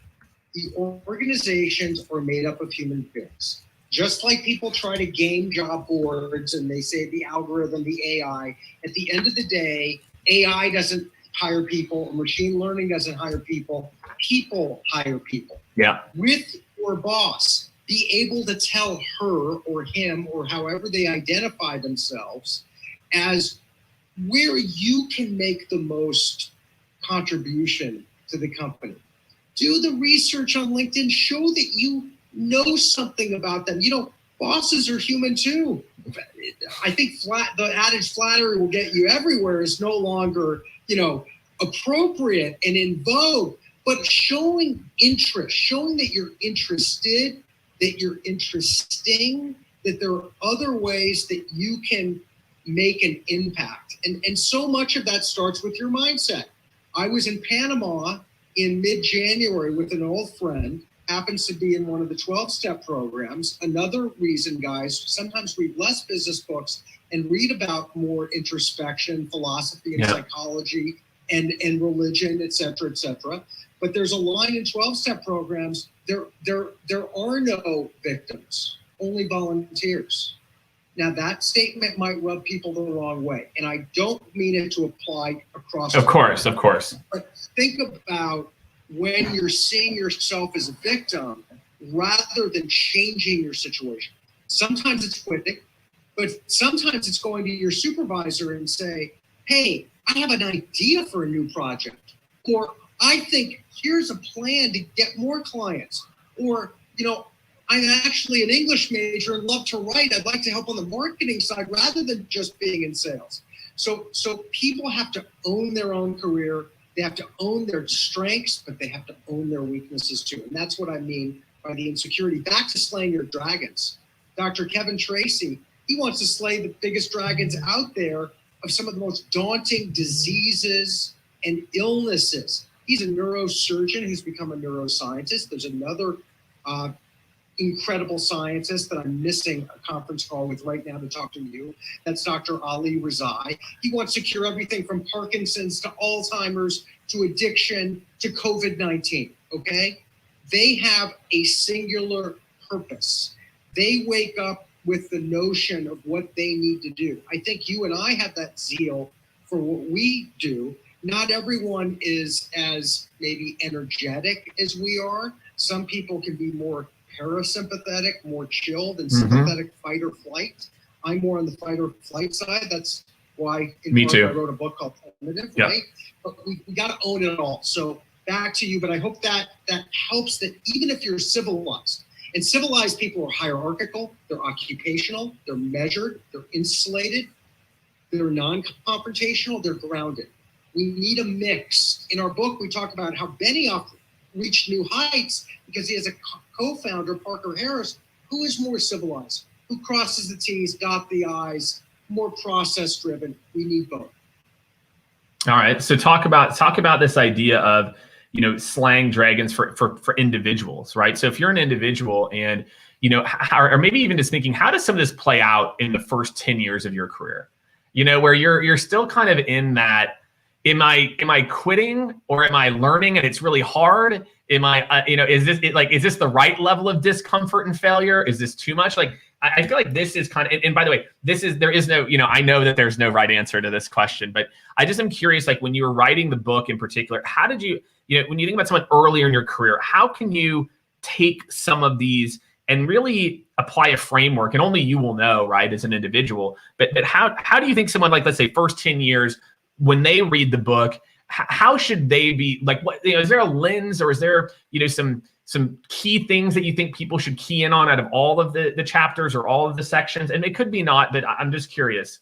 The organizations are made up of human beings. Just like people try to game job boards and they say the algorithm, the AI, at the end of the day, AI doesn't hire people, or machine learning doesn't hire people. People hire people. Yeah. With your boss, be able to tell her or him or however they identify themselves as where you can make the most contribution to the company. Do the research on LinkedIn, show that you know something about them. You know, bosses are human too. I think the adage flattery will get you everywhere is no longer, you know, appropriate and in vogue, but showing interest, showing that you're interested, that you're interesting, that there are other ways that you can make an impact. And so much of that starts with your mindset. I was in Panama in mid-January with an old friend, happens to be in one of the 12-step programs. Another reason, guys, sometimes read less business books and read about more introspection, philosophy, and psychology, and religion, et cetera, et cetera. But there's a line in 12-step programs, there are no victims, only volunteers. Now, that statement might rub people the wrong way, and I don't mean it to apply across. Of course. But think about when you're seeing yourself as a victim rather than changing your situation. Sometimes it's quitting, but sometimes it's going to your supervisor and say, hey, I have an idea for a new project, or I think here's a plan to get more clients, or, you know, I'm actually an English major and love to write. I'd like to help on the marketing side rather than just being in sales. So people have to own their own career. They have to own their strengths, but they have to own their weaknesses too. And that's what I mean by the insecurity. Back to slaying your dragons. Dr. Kevin Tracy, he wants to slay the biggest dragons out there of some of the most daunting diseases and illnesses. He's a neurosurgeon who's become a neuroscientist. There's another incredible scientist that I'm missing a conference call with right now to talk to you. That's Dr. Ali Rezai. He wants to cure everything from Parkinson's to Alzheimer's to addiction to COVID-19, okay? They have a singular purpose. They wake up with the notion of what they need to do. I think you and I have that zeal for what we do. Not everyone is as maybe energetic as we are. Some people can be more parasympathetic, more chilled, and sympathetic fight or flight. I'm more on the fight or flight side. That's why I wrote a book called Primitive, right? But we got to own it all. So back to you, but I hope that helps, that even if you're civilized, and civilized people are hierarchical, they're occupational, they're measured, they're insulated, they're non-confrontational, they're grounded. We need a mix. In our book, we talk about how Benioff reached new heights because he has a co-founder, Parker Harris, who is more civilized, who crosses the T's, dot the I's, more process-driven. We need both. All right. So talk about this idea of, you know, slaying dragons for individuals, right? So if you're an individual and, you know, or maybe even just thinking, how does some of this play out in the first 10 years of your career? You know, where you're still kind of in that, am I quitting or am I learning and it's really hard? Am I, you know, is this the right level of discomfort and failure? Is this too much? Like, I feel like this is kind of, and by the way, there is no, you know, I know that there's no right answer to this question, but I just am curious, like when you were writing the book in particular, how did you, you know, when you think about someone earlier in your career, how can you take some of these and really apply a framework, and only you will know, right, as an individual, but how do you think someone, like, let's say first 10 years, when they read the book, how should they be, like, what, you know, is there a lens, or is there, you know, some key things that you think people should key in on out of all of the chapters or all of the sections? And it could be not, but I'm just curious.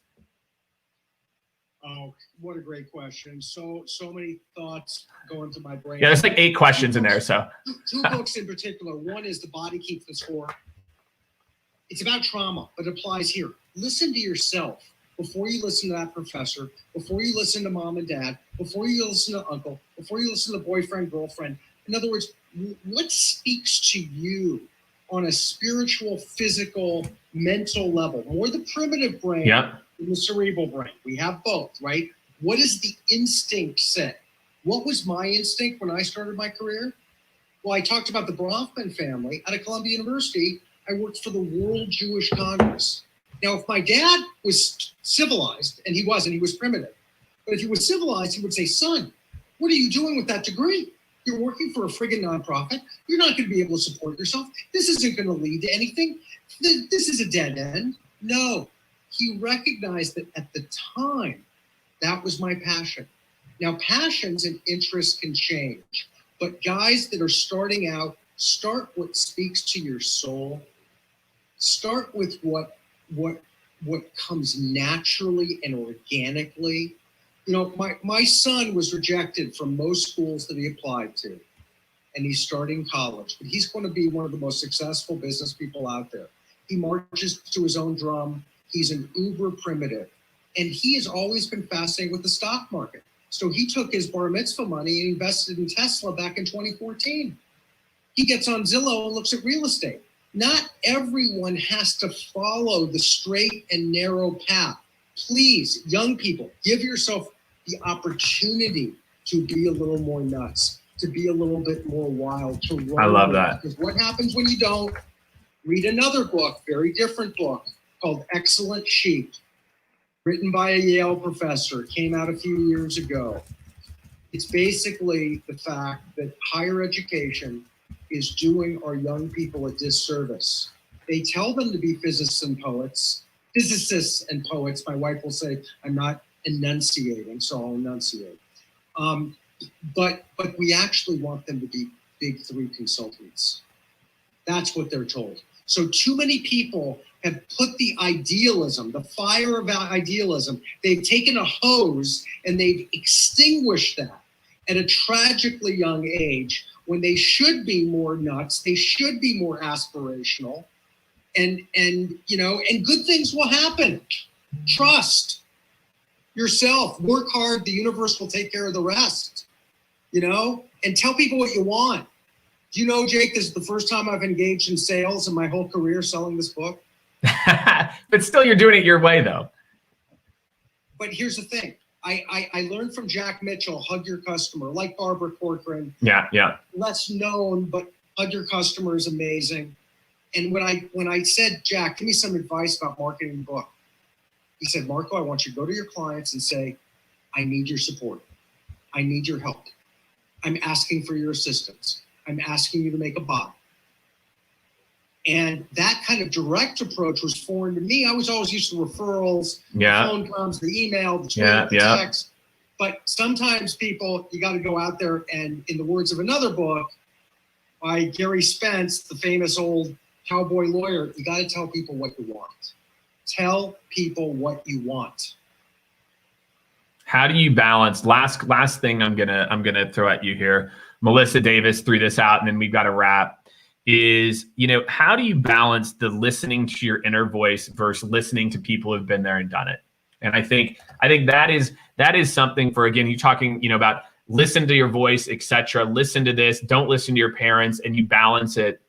Oh, what a great question. So many thoughts going through my brain. Yeah, there's like 8 questions in there. So two books in particular. One is The Body Keeps the Score. It's about trauma, but it applies here. Listen to yourself before you listen to that professor, before you listen to mom and dad, before you listen to uncle, before you listen to boyfriend, girlfriend. In other words, what speaks to you on a spiritual, physical, mental level? More the primitive brain than the cerebral brain. We have both, right? What does the instinct say? What was my instinct when I started my career? Well, I talked about the Bronfman family. Out of Columbia University, I worked for the World Jewish Congress. Now, if my dad was civilized, and he wasn't, he was primitive, but if he was civilized, he would say, son, what are you doing with that degree? You're working for a friggin' nonprofit. You're not going to be able to support yourself. This isn't going to lead to anything. This is a dead end. No, he recognized that at the time, that was my passion. Now, passions and interests can change, but guys that are starting out, start what speaks to your soul. Start with what comes naturally and organically. You know, my son was rejected from most schools that he applied to, and he's starting college, but he's going to be one of the most successful business people out there. He marches to his own drum. He's an uber primitive, and he has always been fascinated with the stock market. So he took his bar mitzvah money and invested in Tesla back in 2014. He gets on Zillow and looks at real estate. Not everyone has to follow the straight and narrow path. Please, young people, give yourself the opportunity to be a little more nuts, to be a little bit more wild, to run. I love that. Because what happens when you don't? Read another book, very different book, called Excellent Sheep, written by a Yale professor, came out a few years ago. It's basically the fact that higher education is doing our young people a disservice. They tell them to be physicists and poets. My wife will say, I'm not enunciating, so I'll enunciate. But we actually want them to be big three consultants. That's what they're told. So too many people have put the idealism, the fire of idealism, they've taken a hose and they've extinguished that at a tragically young age when they should be more nuts, they should be more aspirational, and good things will happen. Trust yourself, work hard, the universe will take care of the rest, and tell people what you want. Do you know, Jake, this is the first time I've engaged in sales in my whole career selling this book. But still, you're doing it your way, though. But here's the thing. I learned from Jack Mitchell, hug your customer, like Barbara Corcoran. Yeah. Less known, but hug your customer is amazing. And when I said, Jack, give me some advice about marketing the book, he said, Marco, I want you to go to your clients and say, I need your support. I need your help. I'm asking for your assistance. I'm asking you to make a buy. And that kind of direct approach was foreign to me. I was always used to referrals, the phone comes, the email, the tweet, the text. But sometimes people, you got to go out there and, in the words of another book by Gary Spence, the famous old cowboy lawyer, you got to tell people what you want. Tell people what you want. How do you balance? Last thing I'm gonna throw at you here. Melissa Davis threw this out, and then we've got to wrap. Is, how do you balance the listening to your inner voice versus listening to people who've been there and done it? And I think that is something for, again, you're talking, about listen to your voice, etc. Listen to this, don't listen to your parents, and you balance it.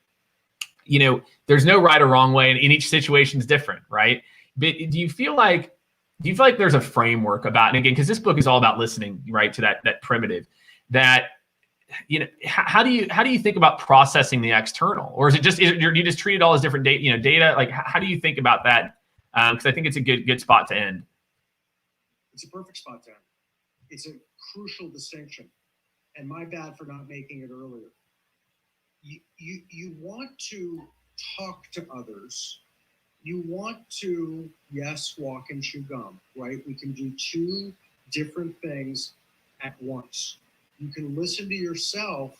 There's no right or wrong way, and each situation is different, right? But do you feel like there's a framework about, and again, because this book is all about listening, right, to that primitive, that how do you think about processing the external, or is it you just treat it all as different data? Like, how do you think about that? Because I think it's a good spot to end. It's a perfect spot to end. It's a crucial distinction, and my bad for not making it earlier. You want to talk to others. You want to, yes, walk and chew gum, right? We can do two different things at once. You can listen to yourself,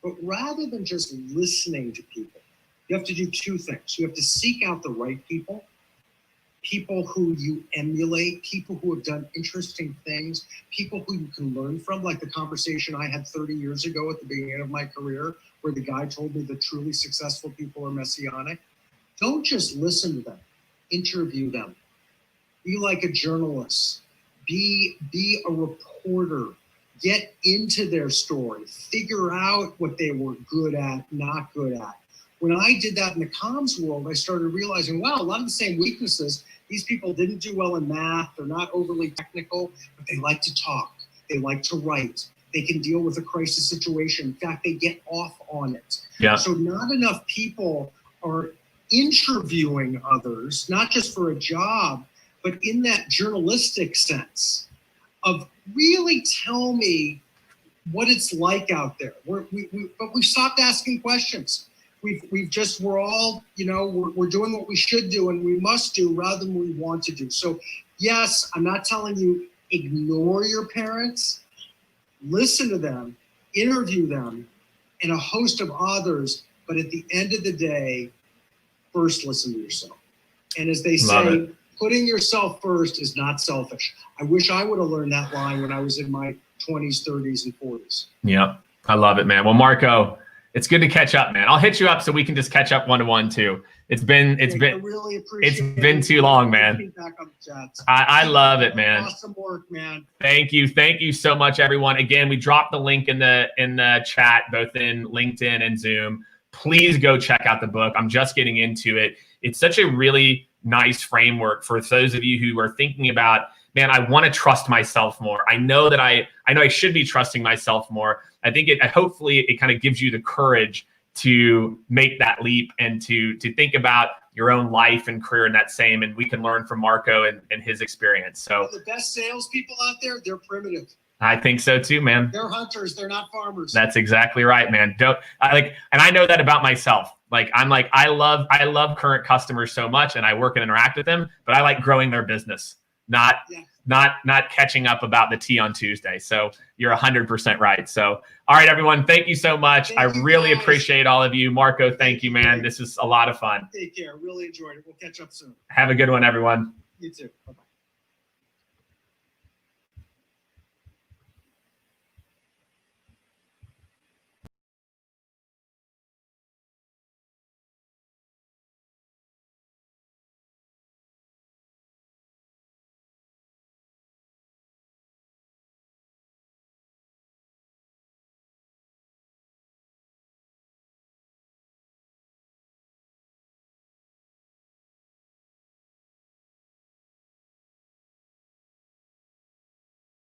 but rather than just listening to people, you have to do two things. You have to seek out the right people who you emulate, people who have done interesting things, people who you can learn from, like the conversation I had 30 years ago at the beginning of my career, where the guy told me that truly successful people are messianic. Don't just listen to them, interview them. Be like a journalist, be a reporter. Get into their story, figure out what they were good at, not good at. When I did that in the comms world, I started realizing, wow, a lot of the same weaknesses. These people didn't do well in math, they're not overly technical, but they like to talk, they like to write, they can deal with a crisis situation. In fact, they get off on it. Yeah. So not enough people are interviewing others, not just for a job, but in that journalistic sense of really tell me what it's like out there. But we've stopped asking questions. We're all, we're doing what we should do and we must do rather than we want to do. So yes, I'm not telling you ignore your parents, listen to them, interview them, and a host of others. But at the end of the day, first listen to yourself. And as they say, putting yourself first is not selfish. I wish I would have learned that line when I was in my 20s, 30s, and 40s. Yep. I love it, man. Well, Marco, it's good to catch up, man. I'll hit you up so we can just catch up one-to-one too. It's been too long, man. I love it, man. Awesome work, man. Thank you so much, everyone. Again, we dropped the link in the chat, both in LinkedIn and Zoom. Please go check out the book. I'm just getting into it. It's such a really nice framework for those of you who are thinking about, man, I want to trust myself more. I know that I should be trusting myself more. I think hopefully it kind of gives you the courage to make that leap and to think about your own life and career in that same, and we can learn from Marco and his experience. So the best salespeople out there, they're primitive. I think so too, man. They're hunters. They're not farmers. That's exactly right, man. And I know that about myself. I love current customers so much and I work and interact with them, but I like growing their business, not catching up about the tea on Tuesday. So you're 100% right. So, all right, everyone, thank you so much. I really appreciate all of you. Marco, thank you, man. This is a lot of fun. Take care. Really enjoyed it. We'll catch up soon. Have a good one, everyone. You too. Bye-bye.